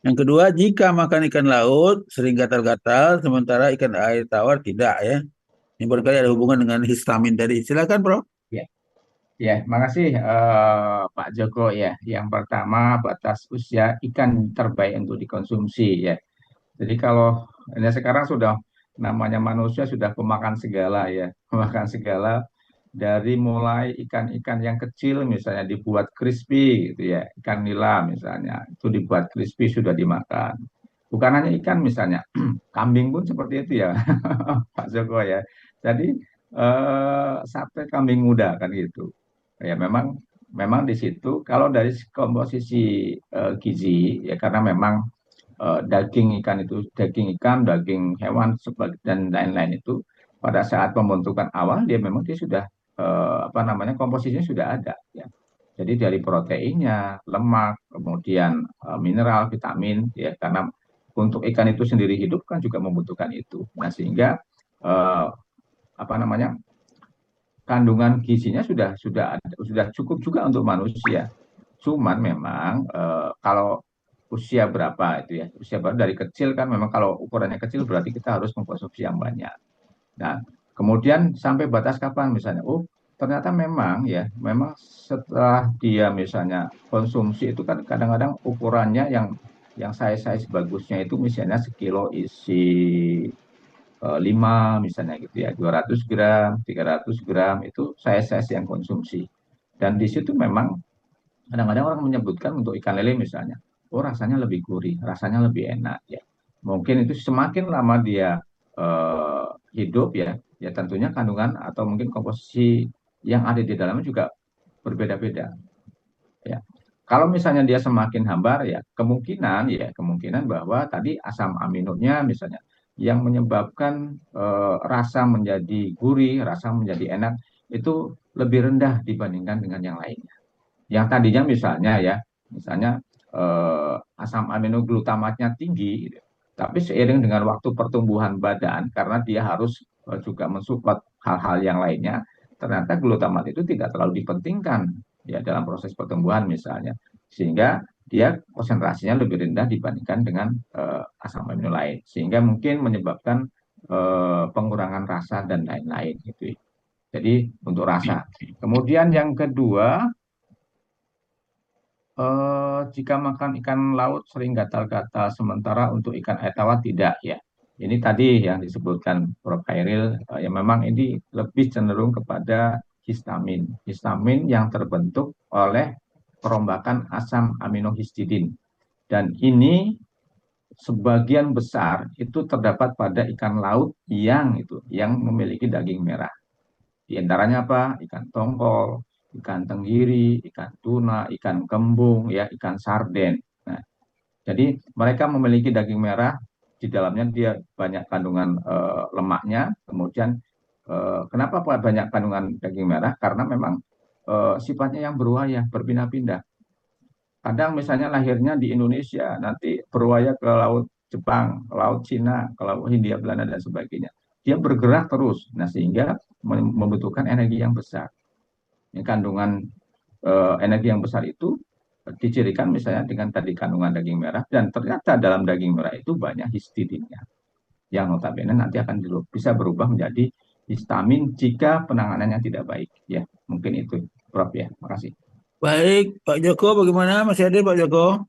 Yang kedua, jika makan ikan laut sering gatal-gatal, sementara ikan air tawar tidak ya. Ini barangkali ada hubungan dengan histamin tadi. Silakan, Bro. Ya, ya, makasih Pak Joko ya. Yang pertama batas usia ikan terbaik untuk dikonsumsi ya. Jadi kalau ini sekarang sudah namanya manusia sudah pemakan segala ya, pemakan segala dari mulai ikan-ikan yang kecil misalnya dibuat crispy gitu ya, ikan nila misalnya itu dibuat crispy sudah dimakan. Bukan hanya ikan misalnya, kambing pun seperti itu ya, Pak Joko ya. Jadi sate kambing muda kan gitu. Ya memang memang di situ kalau dari komposisi gizi ya karena memang daging ikan itu, daging ikan, daging hewan dan lain-lain itu pada saat pembentukan awal dia memang dia sudah komposisinya sudah ada ya. Jadi dari proteinnya, lemak, kemudian mineral, vitamin ya, karena untuk ikan itu sendiri hidup kan juga membutuhkan itu. Nah, sehingga kandungan gizinya sudah cukup juga untuk manusia. Cuman memang kalau usia berapa itu ya, usia berapa dari kecil kan memang kalau ukurannya kecil berarti kita harus mengkonsumsi yang banyak. Nah, kemudian sampai batas kapan misalnya? Oh, ternyata memang setelah dia misalnya konsumsi itu kan kadang-kadang ukurannya yang size bagusnya itu misalnya sekilo isi 5 misalnya gitu ya, 200 gram, 300 gram itu size yang konsumsi. Dan di situ memang kadang-kadang orang menyebutkan untuk ikan lele misalnya, oh rasanya lebih gurih, rasanya lebih enak ya. Mungkin itu semakin lama dia hidup ya tentunya kandungan atau mungkin komposisi yang ada di dalamnya juga berbeda-beda ya. Kalau misalnya dia semakin hambar ya kemungkinan bahwa tadi asam aminonya misalnya yang menyebabkan rasa menjadi gurih, rasa menjadi enak itu lebih rendah dibandingkan dengan yang lainnya. Yang tadinya misalnya asam aminoglutamatnya tinggi, gitu. Tapi seiring dengan waktu pertumbuhan badan, karena dia harus juga mensupport hal-hal yang lainnya, ternyata glutamat itu tidak terlalu dipentingkan ya dalam proses pertumbuhan misalnya, sehingga dia konsentrasinya lebih rendah dibandingkan dengan asam amino lain, sehingga mungkin menyebabkan pengurangan rasa dan lain-lain gitu. Jadi untuk rasa. Kemudian yang kedua, jika makan ikan laut sering gatal-gatal, sementara untuk ikan air tawar tidak ya. Ini tadi yang disebutkan Prof. Khairil, yang memang ini lebih cenderung kepada histamin. Histamin yang terbentuk oleh perombakan asam aminohistidin. Dan ini sebagian besar itu terdapat pada ikan laut yang memiliki daging merah. Di antaranya apa? Ikan tongkol, ikan tenggiri, ikan tuna, ikan kembung, ya, ikan sarden. Nah, jadi mereka memiliki daging merah, di dalamnya dia banyak kandungan lemaknya. Kemudian kenapa banyak kandungan daging merah? Karena memang sifatnya yang beruaya, berpindah-pindah. Kadang misalnya lahirnya di Indonesia, nanti beruaya ke laut Jepang, ke laut Cina, ke laut Hindia Belanda dan sebagainya. Dia bergerak terus, nah sehingga membutuhkan energi yang besar. Kandungan energi yang besar itu dicirikan misalnya dengan tadi kandungan daging merah, dan ternyata dalam daging merah itu banyak histidinnya yang notabene nanti akan bisa berubah menjadi histamin jika penanganannya tidak baik ya. Mungkin itu Prof ya. Makasih. Baik, Pak Joko bagaimana? Masih ada Pak Joko?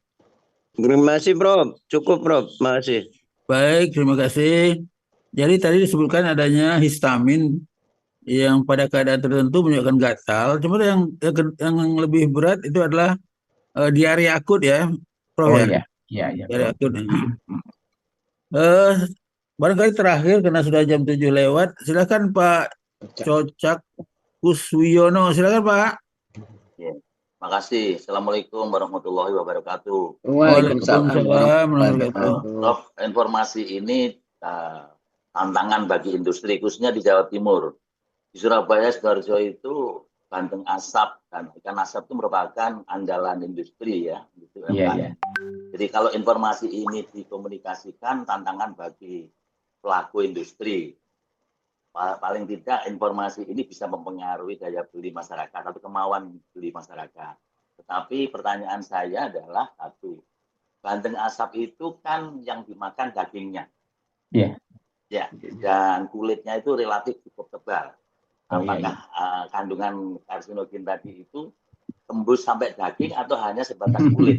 Terima kasih, Prof. Cukup, Prof. Makasih. Baik, terima kasih. Jadi tadi disebutkan adanya histamin yang pada keadaan tertentu menyebabkan gatal. Cuma yang lebih berat itu adalah diare akut ya, Prof Oh ya. iya, Diare akut. Barangkali terakhir karena sudah jam 7 lewat, silakan Pak Cocak Kuswiono, silakan Pak. Ya, makasih. Assalamualaikum warahmatullahi wabarakatuh. Waalaikumsalam warahmatullahi wabarakatuh. Prof, informasi ini tantangan bagi industri, khususnya di Jawa Timur. Di Surabaya, Sidoarjo itu Bandeng Asap, dan ikan asap itu merupakan andalan industri ya. Gitu, Iya. Jadi kalau informasi ini dikomunikasikan, tantangan bagi pelaku industri. Paling tidak informasi ini bisa mempengaruhi daya beli masyarakat atau kemauan beli masyarakat. Tetapi pertanyaan saya adalah satu, bandeng asap itu kan yang dimakan dagingnya. Iya. Ya, dan kulitnya itu relatif cukup tebal. Apakah kandungan karsinogen tadi itu tembus sampai daging atau hanya sebatas kulit?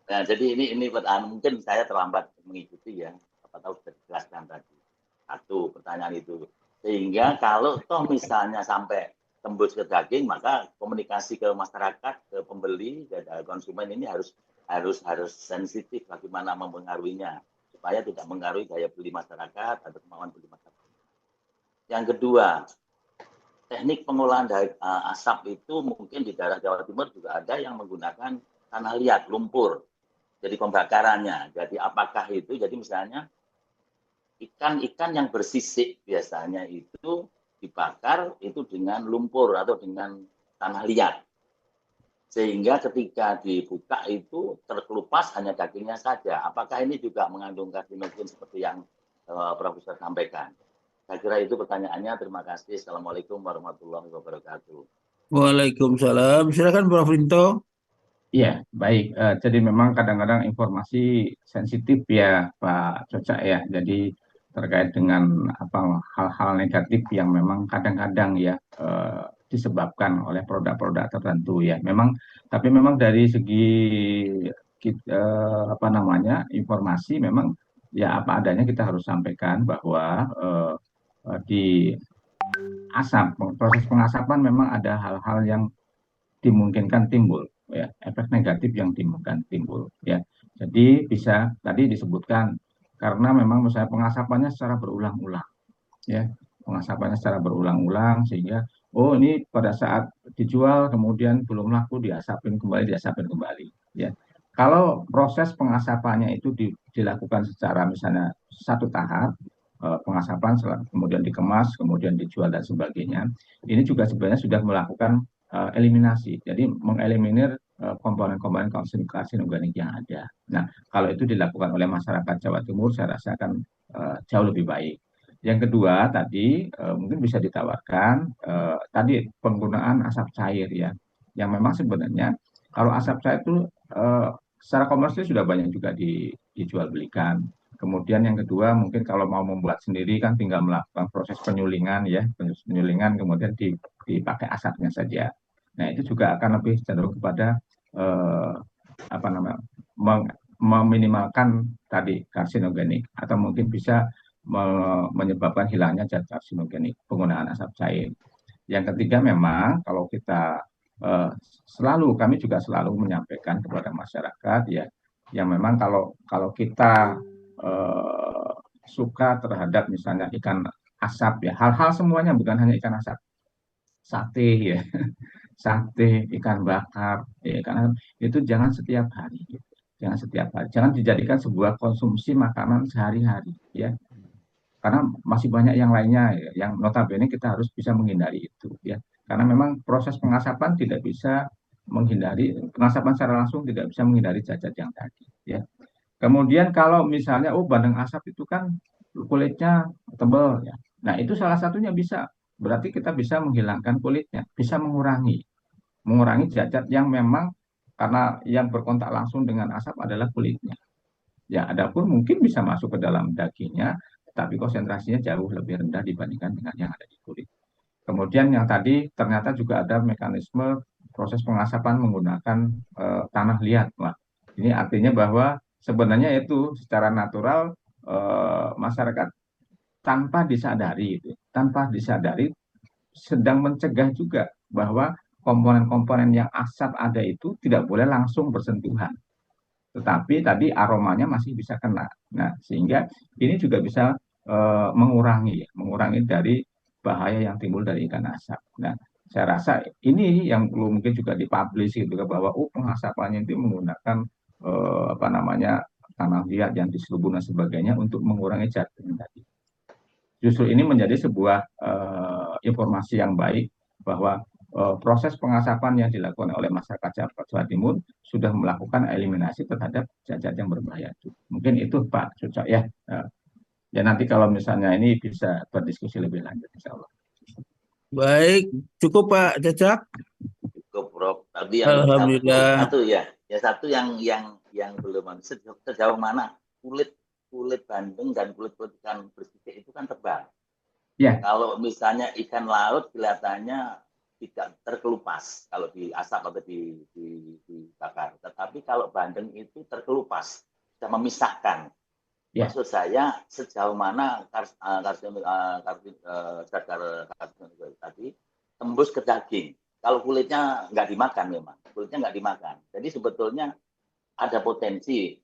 Nah, jadi ini mungkin saya terlambat mengikuti ya. Apa tahu sudah dijelaskan tadi. Satu pertanyaan itu. Sehingga kalau toh misalnya sampai tembus ke daging, maka komunikasi ke masyarakat, ke pembeli, ke konsumen ini harus sensitif bagaimana mempengaruhinya supaya tidak mengaruhi daya beli masyarakat atau kemauan beli masyarakat. Yang kedua, teknik pengolahan asap itu mungkin di daerah Jawa Timur juga ada yang menggunakan tanah liat, lumpur. jadi pembakarannya. Jadi apakah itu, jadi misalnya ikan-ikan yang bersisik biasanya itu dibakar itu dengan lumpur atau dengan tanah liat. Sehingga ketika dibuka itu terkelupas hanya dagingnya saja. Apakah ini juga mengandung karsinogen seperti yang Profesor sampaikan? Saya kira itu pertanyaannya. Terima kasih. Assalamualaikum warahmatullahi wabarakatuh. Waalaikumsalam. Silakan Prof. Rinto. Iya, baik. Jadi memang kadang-kadang informasi sensitif ya, Pak Cocak ya. Jadi terkait dengan apa hal-hal negatif yang memang kadang-kadang ya disebabkan oleh produk-produk tertentu ya. Tapi memang dari segi apa namanya informasi memang ya apa adanya kita harus sampaikan bahwa di proses pengasapan memang ada hal-hal yang dimungkinkan timbul ya, efek negatif yang dimungkinkan timbul ya. Jadi bisa tadi disebutkan karena memang misalnya pengasapannya secara berulang-ulang ya, pengasapannya secara berulang-ulang sehingga oh ini pada saat dijual kemudian belum laku diasapin kembali ya. Kalau proses pengasapannya itu dilakukan secara misalnya satu tahap pengasapan kemudian dikemas kemudian dijual dan sebagainya, ini juga sebenarnya sudah melakukan eliminasi. Jadi mengeliminir komponen-komponen karsinogenik yang ada. Nah, kalau itu dilakukan oleh masyarakat Jawa Timur, saya rasa akan jauh lebih baik. Yang kedua tadi mungkin bisa ditawarkan tadi penggunaan asap cair ya, yang memang sebenarnya kalau asap cair itu secara komersil sudah banyak juga dijual belikan. Kemudian yang kedua mungkin kalau mau membuat sendiri kan tinggal melakukan proses penyulingan ya, penyulingan kemudian dipakai asapnya saja. Nah itu juga akan lebih cenderung kepada apa namanya meminimalkan tadi karsinogenik atau mungkin bisa menyebabkan hilangnya zat karsinogenik penggunaan asap cair. Yang ketiga memang kalau kita kami juga selalu menyampaikan kepada masyarakat ya, yang memang kalau kita suka terhadap misalnya ikan asap ya, hal-hal semuanya bukan hanya ikan asap, sate ya, sate, ikan bakar, ya, karena itu jangan setiap hari, jangan dijadikan sebuah konsumsi makanan sehari-hari ya, karena masih banyak yang lainnya ya, yang notabene kita harus bisa menghindari itu ya, karena memang proses pengasapan tidak bisa menghindari pengasapan secara langsung tidak bisa menghindari zat-zat yang tadi ya. Kemudian kalau misalnya bandeng asap itu kan kulitnya tebal ya. Nah, itu salah satunya bisa. Berarti kita bisa menghilangkan kulitnya, bisa mengurangi zat-zat yang memang karena yang berkontak langsung dengan asap adalah kulitnya. Ya, adapun mungkin bisa masuk ke dalam dagingnya, tapi konsentrasinya jauh lebih rendah dibandingkan dengan yang ada di kulit. Kemudian yang tadi ternyata juga ada mekanisme proses pengasapan menggunakan tanah liat. Wah, ini artinya bahwa sebenarnya itu secara natural masyarakat tanpa disadari sedang mencegah juga bahwa komponen-komponen yang asap ada itu tidak boleh langsung bersentuhan, tetapi tadi aromanya masih bisa kena. Nah, sehingga ini juga bisa mengurangi dari bahaya yang timbul dari ikan asap. Nah, saya rasa ini yang perlu mungkin juga dipublish gitu bahwa pengasapannya itu menggunakan apa namanya tanah liat yang diselubung dan sebagainya untuk mengurangi zat tadi. Justru ini menjadi sebuah informasi yang baik bahwa proses pengasapan yang dilakukan oleh masyarakat Jawa Timur sudah melakukan eliminasi terhadap zat-zat yang berbahaya itu. Mungkin itu Pak Cocok ya. Ya nanti kalau misalnya ini bisa berdiskusi lebih lanjut insya Allah. Baik, cukup Pak Cocok. Cukup Prof. Tadi yang Alhamdulillah. satu yang belum sejauh mana kulit bandeng dan kulit ikan bersisik itu kan tebal. Ya. Kalau misalnya ikan laut kelihatannya tidak terkelupas kalau diasap atau dibakar. Tetapi kalau bandeng itu terkelupas, bisa memisahkan. Ya. Maksud saya sejauh mana tadi tembus ke daging. Kalau kulitnya nggak dimakan. Jadi sebetulnya ada potensi.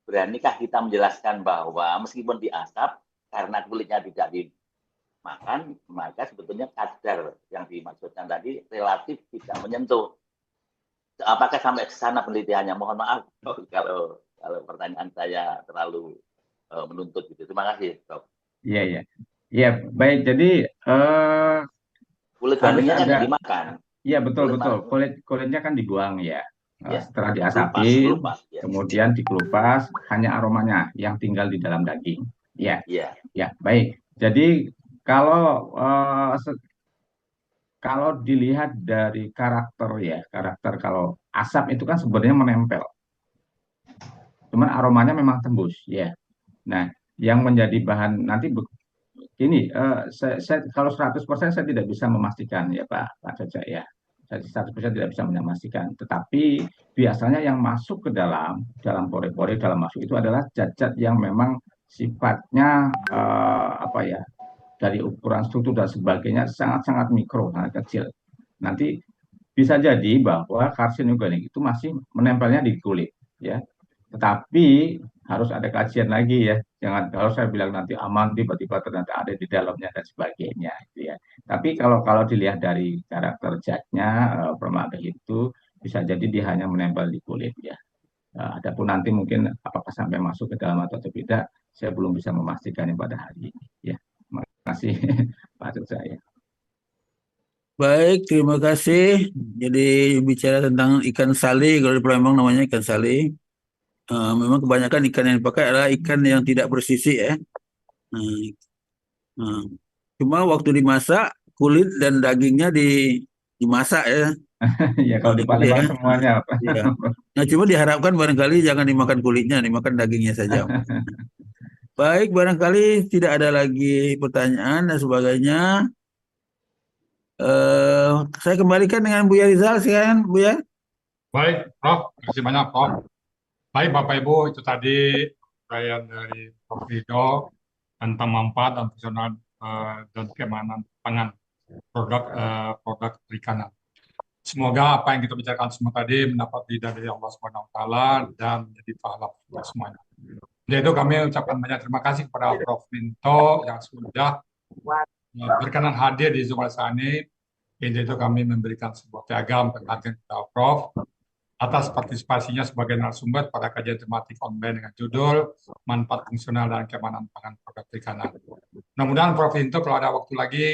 Beranikah kita menjelaskan bahwa meskipun diasap karena kulitnya tidak dimakan, maka sebetulnya kadar yang dimaksudkan tadi relatif tidak menyentuh. Apakah sampai ke sana penelitiannya? Mohon maaf kalau pertanyaan saya terlalu menuntut gitu. Terima kasih, Prof. Iya, iya. Iya, baik. Jadi Kulit harus kambingnya kan ada, dimakan. iya betul Kulit betul. kambing. Kulitnya kan dibuang ya. Ya. Setelah Kelupas, diasapin, kelupas. Ya. kemudian dikelupas, hanya aromanya yang tinggal di dalam daging. Ya, Iya. ya, baik. Jadi kalau dilihat dari karakter ya, karakter kalau asap itu kan sebenarnya menempel. Cuman aromanya memang tembus ya. Nah, yang menjadi bahan nanti ini saya kalau 100% saya tidak bisa memastikan ya Pak Caca ya. Saya 100% tidak bisa memastikan. Tetapi biasanya yang masuk ke dalam pori-pori dalam masuk itu adalah zat-zat yang memang sifatnya apa ya, dari ukuran struktur dan sebagainya sangat-sangat mikro, sangat kecil. Nanti bisa jadi bahwa karsinogenik itu masih menempelnya di kulit ya. Tetapi harus ada kajian lagi ya. Jangan kalau saya bilang nanti aman tiba-tiba ternyata ada di dalamnya dan sebagainya gitu ya. Tapi kalau dilihat dari karakter zatnya formaldehyд itu bisa jadi dia hanya menempel di kulit ya. Adapun nanti mungkin apakah sampai masuk ke dalam atau tidak, saya belum bisa memastikannya pada hari ini ya. Terima kasih Pak Caca ya. Baik, terima kasih. Jadi bicara tentang ikan sali, kalau di Palembang namanya ikan sali. Memang kebanyakan ikan yang dipakai adalah ikan yang tidak bersisi ya. Cuma waktu dimasak, kulit dan dagingnya dimasak ya. Ya kalau di Palembang ya. semuanya apa? Iya. Nah, cuma diharapkan barangkali jangan dimakan kulitnya, dimakan dagingnya saja. Baik, barangkali tidak ada lagi pertanyaan dan sebagainya. Saya kembalikan dengan Buya Rizal, silakan Buya. Baik, Prof. Terima kasih banyak, Prof. Baik, Bapak Ibu, itu tadi uraian dari Prof. Ridho tentang manfaat dan fungsional dan keamanan pangan produk perikanan. Semoga apa yang kita bicarakan semua tadi mendapat ridha dari Allah Subhanahu wa taala dan menjadi pahala kita semuanya. Jadi itu kami ucapkan banyak terima kasih kepada Prof. Rinto yang sudah berkenan hadir di Zoom ini. Jadi itu kami memberikan sebuah piagam perhatian kepada Prof. Atas partisipasinya sebagai narasumber pada kajian tematik online dengan judul Manfaat Fungsional dan Keamanan Pangan Produk Perikanan. Mudah-mudahan Prof. Rinto kalau ada waktu lagi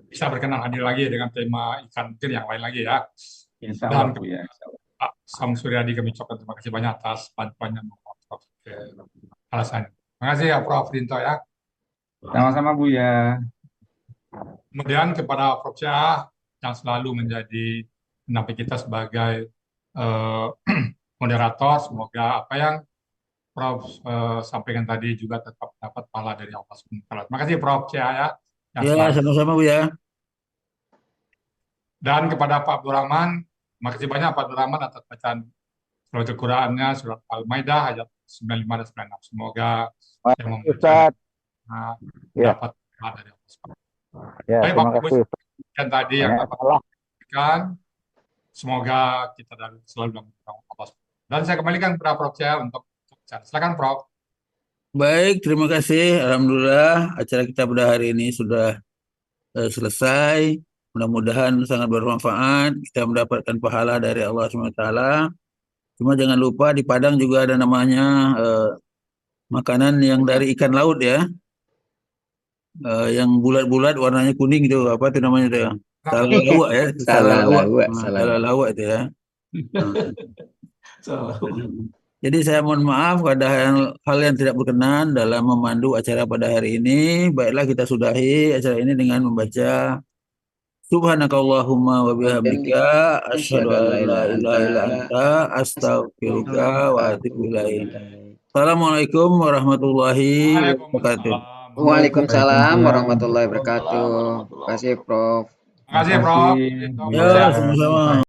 bisa berkenan hadir lagi dengan tema ikan mungkin yang lain lagi ya. Insya Allah, Dan ya. Pak Sam Suryadi kami ucapkan terima kasih banyak atas bantuannya Prof. Alasannya. Terima kasih ya Prof. Rinto ya. Sama-sama Bu ya. Kemudian kepada Prof. Syah yang selalu menjadi pendamping kita sebagai moderator, semoga apa yang Prof. Sampaikan tadi juga tetap dapat pahala dari Allah SWT. Terima kasih Prof. Syah ya. Ya, sama-sama Bu ya. Dan kepada Pak Abdurrahman, terima kasih banyak Pak Abdurrahman atas bacaan surat Al-Qurannya, surat Al-Maidah ayat 95 dan 96. Semoga yang membaca dapat pahala dari Allah SWT. Ya, baik terima Bapak Ibu, kasih. yang tadi yang dapat diberikan, semoga kita selalu dalam Allah. Dan saya kembalikan kepada Prof. Syah untuk bicara. Silakan Prof. Baik, terima kasih. Alhamdulillah acara kita pada hari ini sudah selesai. Mudah-mudahan sangat bermanfaat. Kita mendapatkan pahala dari Allah SWT. Cuma jangan lupa di Padang juga ada namanya makanan yang dari ikan laut ya. Yang bulat-bulat warnanya kuning itu apa itu namanya itu? Salalawak ya. Salalawak itu ya. Jadi saya mohon maaf ada hal yang tidak berkenan dalam memandu acara pada hari ini. Baiklah kita sudahi acara ini dengan membaca Subhanakallahumma wa bihamdika asyhadu an la ilaha illa anta astaghfiruka wa atubu ilaik. Assalamualaikum warahmatullahi wabarakatuh. Waalaikumsalam warahmatullahi wabarakatuh. Terima kasih Prof. Terima kasih Prof. Ya, sama-sama.